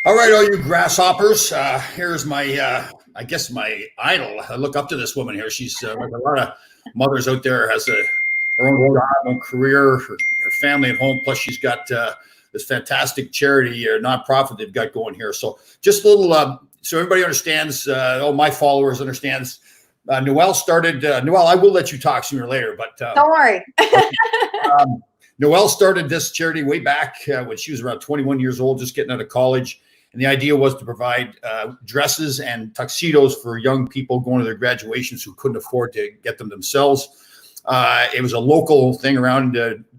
All right, all you grasshoppers. Here's my, I guess my idol. I look up to this woman here. She's like a lot of mothers out there. Has her own job, own career, her family at home. Plus, she's got this fantastic charity or nonprofit they've got going here. So, just a little, so everybody understands. All my followers understands. Noelle started. Noelle, I will let you talk sooner or later, but don't worry. Noelle started this charity way back when she was around 21 years old, just getting out of college. And the idea was to provide dresses and tuxedos for young people going to their graduations who couldn't afford to get them themselves. It was a local thing around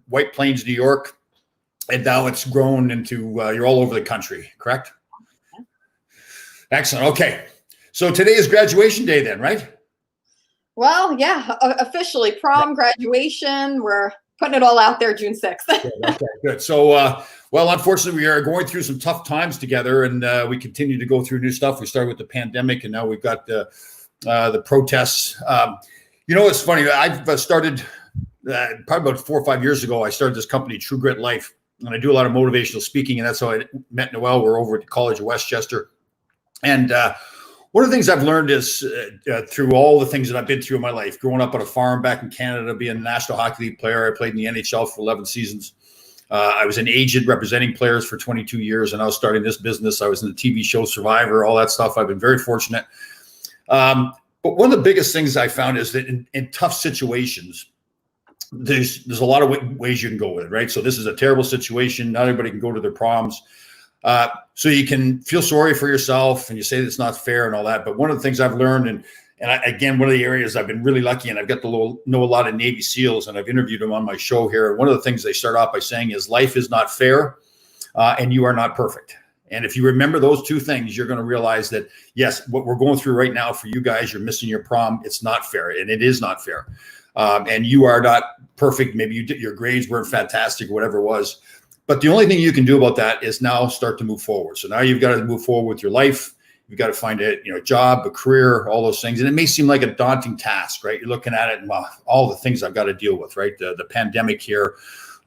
White Plains, New York. And now it's grown into, you're all over the country, correct? Excellent. Okay. So today is graduation day then, right? Well, yeah, officially prom, graduation. We're putting it all out there June 6th. Okay, good. So, well, unfortunately, we are going through some tough times together, and we continue to go through new stuff. We started with the pandemic, and now we've got the protests. It's funny. I've started probably about 4 or 5 years ago. I started this company, True Grit Life, and I do a lot of motivational speaking, and that's how I met Noelle. We're over at the College of Westchester, and one of the things I've learned is through all the things that I've been through in my life, growing up on a farm back in Canada, being a National Hockey League player. I played in the NHL for 11 seasons. I was an agent representing players for 22 years, and I was starting this business. I was in the TV show Survivor, all that stuff. I've been very fortunate. But one of the biggest things I found is that in tough situations, there's a lot of ways you can go with it, right? So this is a terrible situation. Not everybody can go to their proms. So you can feel sorry for yourself and you say it's not fair and all that. But one of the things I've learned, and again, one of the areas I've been really lucky, and I've got to know a lot of Navy SEALs, and I've interviewed them on my show here. One of the things they start off by saying is life is not fair and you are not perfect. And if you remember those two things, you're going to realize that, yes, what we're going through right now for you guys, you're missing your prom. It's not fair, and it is not fair. And you are not perfect. Maybe your grades weren't fantastic, whatever it was. But the only thing you can do about that is now start to move forward. So now you've got to move forward with your life. You've got to find a job, a career, all those things. And it may seem like a daunting task, right? You're looking at it and all the things I've got to deal with, right? The pandemic here,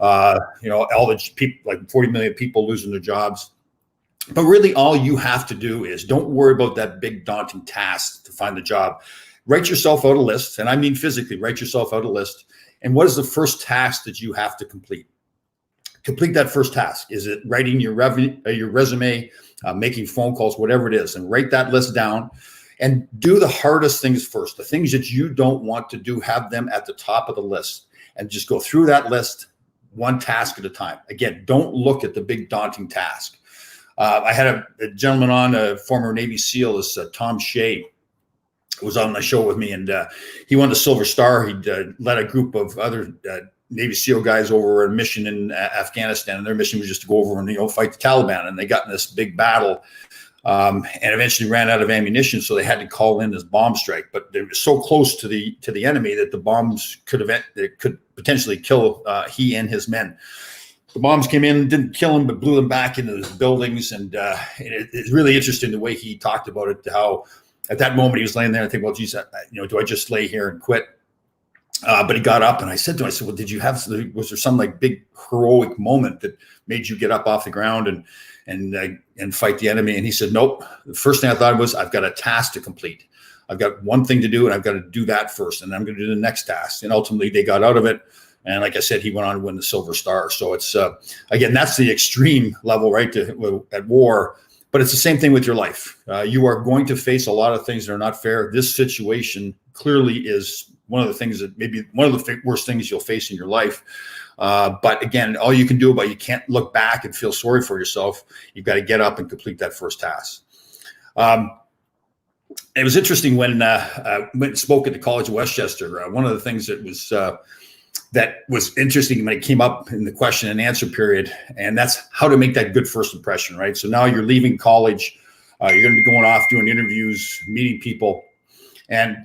all the people, like 40 million people losing their jobs. But really all you have to do is don't worry about that big daunting task to find the job. Write yourself out a list. And I mean physically, write yourself out a list. And what is the first task that you have to complete? Complete that first task. Is it writing your resume, making phone calls, whatever it is, and write that list down and do the hardest things first. The things that you don't want to do, have them at the top of the list and just go through that list one task at a time. Again, don't look at the big daunting task. I had a gentleman on, a former Navy SEAL, is Tom Shea, was on the show with me, and he won the Silver Star. He'd led a group of other Navy SEAL guys over a mission in Afghanistan, and their mission was just to go over and fight the Taliban. And they got in this big battle, and eventually ran out of ammunition, so they had to call in this bomb strike. But they were so close to the enemy that the bombs could potentially kill he and his men. The bombs came in, didn't kill him, but blew them back into his buildings. And it's really interesting the way he talked about it. How at that moment he was laying there and thinking, well, geez, do I just lay here and quit? But he got up, and I said to him, well, was there some like big heroic moment that made you get up off the ground and fight the enemy? And he said, nope. The first thing I thought was, I've got a task to complete. I've got one thing to do, and I've got to do that first, and I'm going to do the next task. And ultimately they got out of it. And like I said, he went on to win the Silver Star. So it's, again, that's the extreme level, right, at war. But it's the same thing with your life. You are going to face a lot of things that are not fair. This situation clearly is one of the things that maybe one of the worst things you'll face in your life. But again, all you can do about it, you can't look back and feel sorry for yourself. You've got to get up and complete that first task. It was interesting when I went and spoke at the College of Westchester. One of the things that was interesting when it came up in the question and answer period, and that's how to make that good first impression, right? So now you're leaving college, you're going to be going off doing interviews, meeting people, and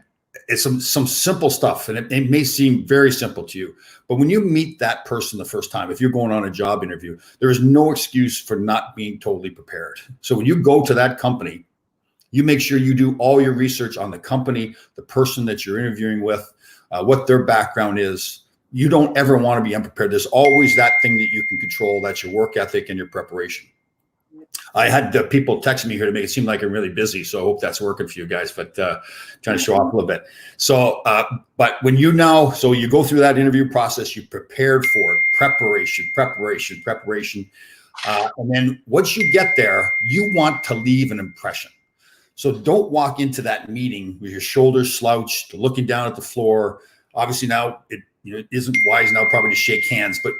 it's some simple stuff, and it may seem very simple to you, but when you meet that person the first time, if you're going on a job interview, there is no excuse for not being totally prepared. So when you go to that company, you make sure you do all your research on the company, the person that you're interviewing with, what their background is. You don't ever want to be unprepared. There's always that thing that you can control. That's your work ethic and your preparation. I had people text me here to make it seem like I'm really busy, so I hope that's working for you guys. But trying to show off a little bit. So, but when so you go through that interview process, you prepared for it, preparation, and then once you get there, you want to leave an impression. So don't walk into that meeting with your shoulders slouched, looking down at the floor. Obviously, now it isn't wise now probably to shake hands, but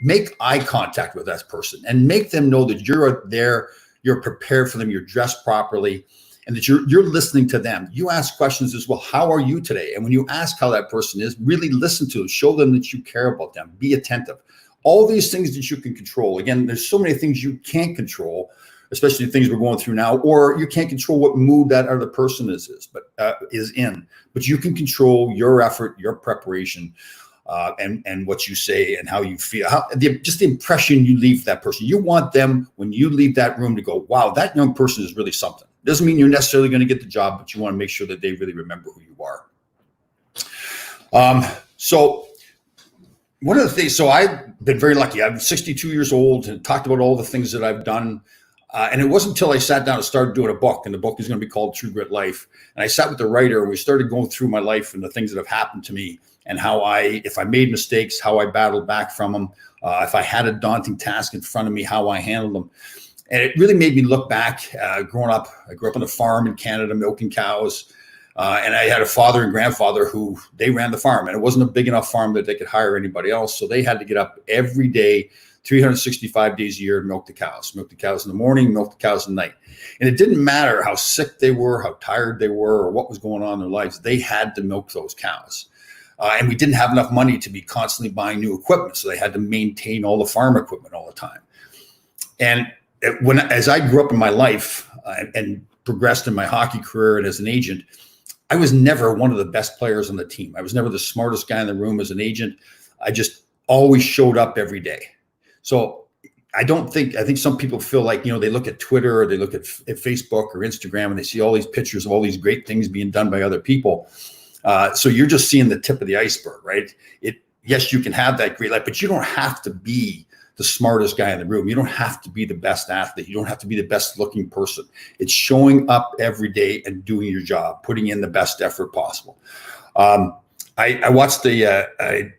make eye contact with that person and make them know that you're there, you're prepared for them, you're dressed properly, and that you're listening to them. You ask questions as well. How are you today? And when you ask how that person is, really listen to them, show them that you care about them, be attentive. All these things that you can control. Again, there's so many things you can't control, especially things we're going through now, or you can't control what mood that other person is in. But you can control your effort, your preparation, and what you say and how you feel, just the impression you leave that person. You want them, when you leave that room, to go, wow, that young person is really something. Doesn't mean you're necessarily going to get the job, but you want to make sure that they really remember who you are. So one of the things, so I've been very lucky. I'm 62 years old and talked about all the things that I've done. And it wasn't until I sat down and started doing a book, and the book is going to be called True Grit Life. And I sat with the writer and we started going through my life and the things that have happened to me and how if I made mistakes, how I battled back from them. If I had a daunting task in front of me, how I handled them. And it really made me look back. Growing up, I grew up on a farm in Canada, milking cows. And I had a father and grandfather who they ran the farm, and it wasn't a big enough farm that they could hire anybody else. So they had to get up every day, 365 days a year, and milk the cows in the morning, milk the cows at night. And it didn't matter how sick they were, how tired they were, or what was going on in their lives. They had to milk those cows. And we didn't have enough money to be constantly buying new equipment. So they had to maintain all the farm equipment all the time. And as I grew up in my life and progressed in my hockey career and as an agent, I was never one of the best players on the team. I was never the smartest guy in the room as an agent. I just always showed up every day. So I think some people feel like, they look at Twitter or they look at Facebook or Instagram and they see all these pictures of all these great things being done by other people. So you're just seeing the tip of the iceberg, right? Yes, you can have that great life, but you don't have to be the smartest guy in the room. You don't have to be the best athlete. You don't have to be the best looking person. It's showing up every day and doing your job, putting in the best effort possible. I watched a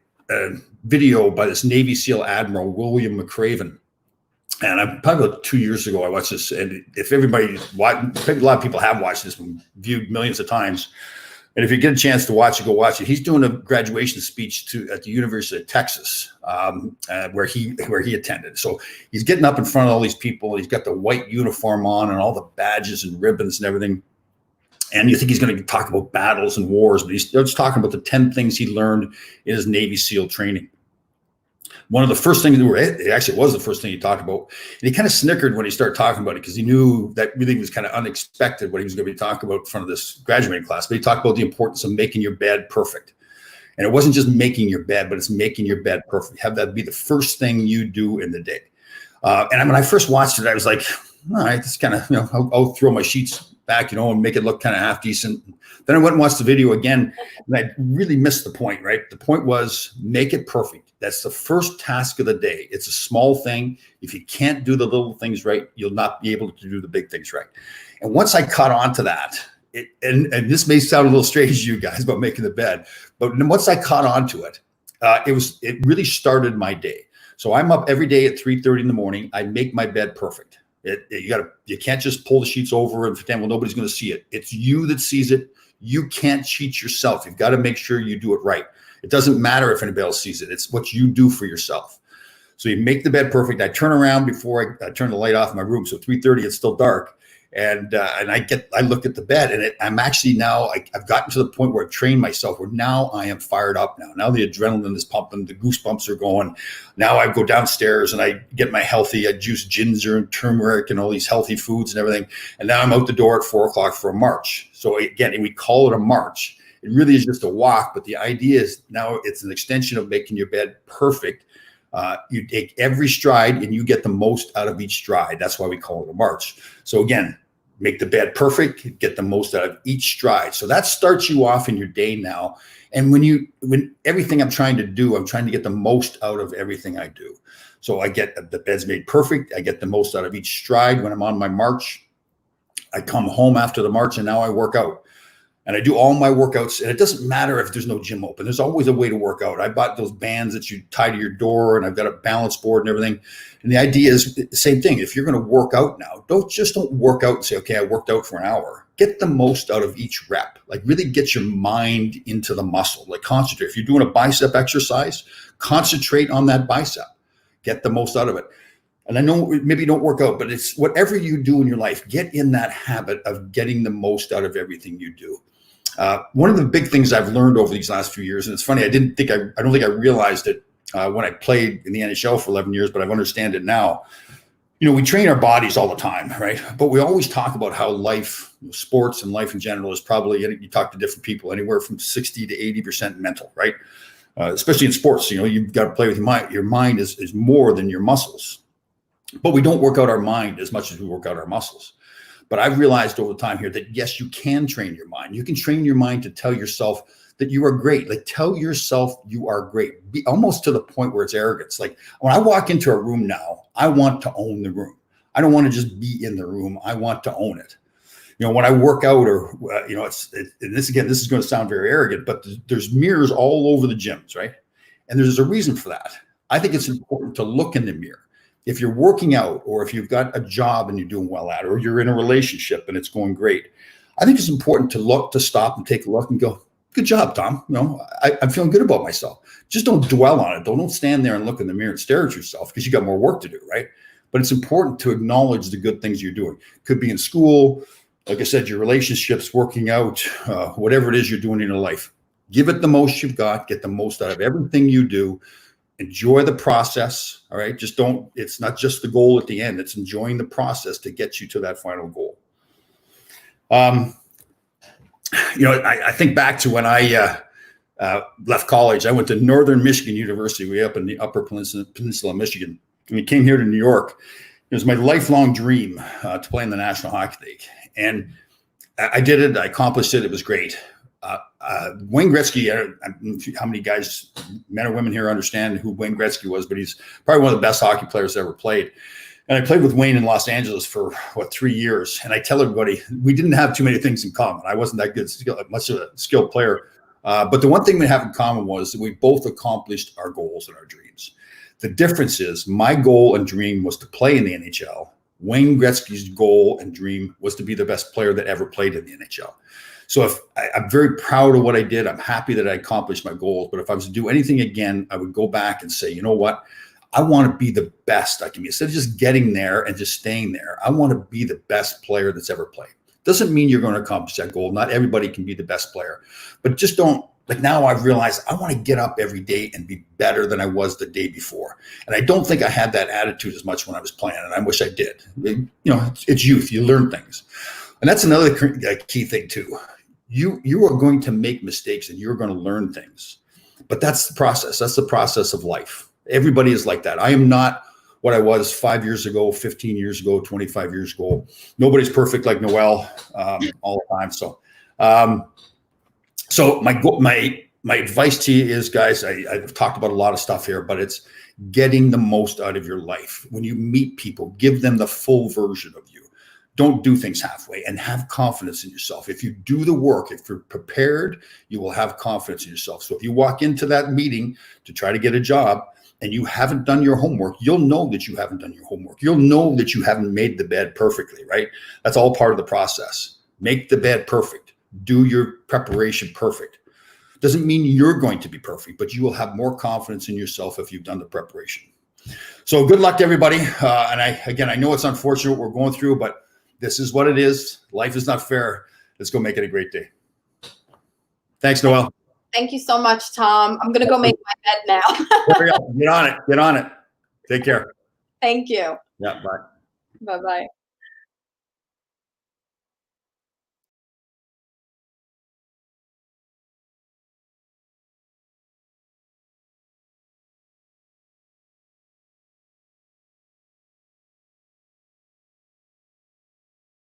video by this Navy SEAL Admiral, William McRaven. And probably about 2 years ago, I watched this. And if everybody watched, a lot of people have watched this and viewed millions of times. And if you get a chance to watch it, go watch it. He's doing a graduation speech at the University of Texas, where he attended. So he's getting up in front of all these people. He's got the white uniform on and all the badges and ribbons and everything. And you think he's going to talk about battles and wars, but he's just talking about the 10 things he learned in his Navy SEAL training. One of the first things it actually was the first thing he talked about. And he kind of snickered when he started talking about it because he knew that really was kind of unexpected what he was going to be talking about in front of this graduating class. But he talked about the importance of making your bed perfect. And it wasn't just making your bed, but it's making your bed perfect. Have that be the first thing you do in the day. And when I first watched it, I was like, all right, this kind of, I'll throw my sheets back, and make it look kind of half decent. Then I went and watched the video again, and I really missed the point, right? The point was make it perfect. That's the first task of the day. It's a small thing. If you can't do the little things right, you'll not be able to do the big things right. And once I caught on to that, and this may sound a little strange to you guys about making the bed, but once I caught on to it, it really started my day. So I'm up every day at 3:30 in the morning. I make my bed perfect. You can't just pull the sheets over and pretend, well, nobody's going to see it. It's you that sees it. You can't cheat yourself. You've got to make sure you do it right. It doesn't matter if anybody else sees it. It's what you do for yourself. So you make the bed perfect. I turn around before I turn the light off in my room. So 3:30, it's still dark. And I look at the bed, and I'm actually now, I've gotten to the point where I've trained myself where now I am fired up now. Now the adrenaline is pumping, the goosebumps are going. Now I go downstairs and I get my I juice ginger and turmeric and all these healthy foods and everything. And now I'm out the door at 4:00 for a march. So again, we call it a march. It really is just a walk, but the idea is now it's an extension of making your bed perfect. You take every stride and you get the most out of each stride. That's why we call it a march. So again, make the bed perfect, get the most out of each stride. So that starts you off in your day now. And when everything I'm trying to do, I'm trying to get the most out of everything I do. So I get the bed's made perfect. I get the most out of each stride when I'm on my march. I come home after the march and now I work out. And I do all my workouts, and it doesn't matter if there's no gym open. There's always a way to work out. I bought those bands that you tie to your door, and I've got a balance board and everything. And the idea is the same thing. If you're going to work out now, don't work out and say, okay, I worked out for an hour. Get the most out of each rep. Like really get your mind into the muscle. Like concentrate. If you're doing a bicep exercise, concentrate on that bicep. Get the most out of it. And I know maybe you don't work out, but it's whatever you do in your life, get in that habit of getting the most out of everything you do. One of the big things I've learned over these last few years, and it's funny, I don't think I realized it when I played in the NHL for 11 years, but I've understand it now. You know, we train our bodies all the time, right? But we always talk about how life, sports and life in general is probably, you talk to different people, anywhere from 60 to 80% mental, right? Especially in sports, you know, you've got to play with your mind. Your mind is more than your muscles. But we don't work out our mind as much as we work out our muscles. But I've realized over time here that, yes, you can train your mind. You can train your mind to tell yourself that you are great. Like tell yourself you are great. Be almost to the point where it's arrogance. Like when I walk into a room now, I want to own the room. I don't want to just be in the room. I want to own it. You know, when I work out or, you know, this is going to sound very arrogant, but there's mirrors all over the gyms, right? And there's a reason for that. I think it's important to look in the mirror. If you're working out or if you've got a job and you're doing well at it, or you're in a relationship and it's going great, I think it's important to stop and take a look and go, good job, Tom. You know, I'm feeling good about myself. Just don't dwell on it. Don't stand there and look in the mirror and stare at yourself because you got more work to do, right? But it's important to acknowledge the good things you're doing. Could be in school, like I said, your relationships, working out, whatever it is you're doing in your life. Give it the most you've got, get the most out of everything you do. Enjoy the process. All right. It's not just the goal at the end. It's enjoying the process to get you to that final goal. You know, I think back to when I left college. I went to Northern Michigan University, way up in the Upper Peninsula of Michigan. And we came here to New York. It was my lifelong dream to play in the National Hockey League. And I did it. I accomplished it. It was great. Wayne Gretzky, I don't know how many guys, men or women here, understand who Wayne Gretzky was, but he's probably one of the best hockey players ever played. And I played with Wayne in Los Angeles for 3 years. And I tell everybody, we didn't have too many things in common. I wasn't that good, much of a skilled player. But the one thing we have in common was that we both accomplished our goals and our dreams. The difference is my goal and dream was to play in the NHL. Wayne Gretzky's goal and dream was to be the best player that ever played in the NHL. So I'm very proud of what I did. I'm happy that I accomplished my goals. But if I was to do anything again, I would go back and say, you know what? I want to be the best I can be. Instead of just getting there and just staying there, I want to be the best player that's ever played. Doesn't mean you're going to accomplish that goal. Not everybody can be the best player. But just don't, like now I've realized I want to get up every day and be better than I was the day before. And I don't think I had that attitude as much when I was playing, and I wish I did. You know, it's youth. You learn things. And that's another key thing too. You are going to make mistakes and you're going to learn things. But that's the process. That's the process of life. Everybody is like that. I am not what I was 5 years ago, 15 years ago, 25 years ago. Nobody's perfect like Noel all the time. So my advice to you is, guys, I've talked about a lot of stuff here, but it's getting the most out of your life. When you meet people, give them the full version of you. Don't do things halfway, and have confidence in yourself. If you do the work, if you're prepared, you will have confidence in yourself. So if you walk into that meeting to try to get a job and you haven't done your homework, you'll know that you haven't done your homework. You'll know that you haven't made the bed perfectly, right? That's all part of the process. Make the bed perfect. Do your preparation perfect. Doesn't mean you're going to be perfect, but you will have more confidence in yourself if you've done the preparation. So good luck to everybody. And I know it's unfortunate what we're going through, but this is what it is. Life is not fair. Let's go make it a great day. Thanks, Noel. Thank you so much, Tom. I'm going to go make my bed now. Get on it. Get on it. Take care. Thank you. Yeah, bye. Bye-bye.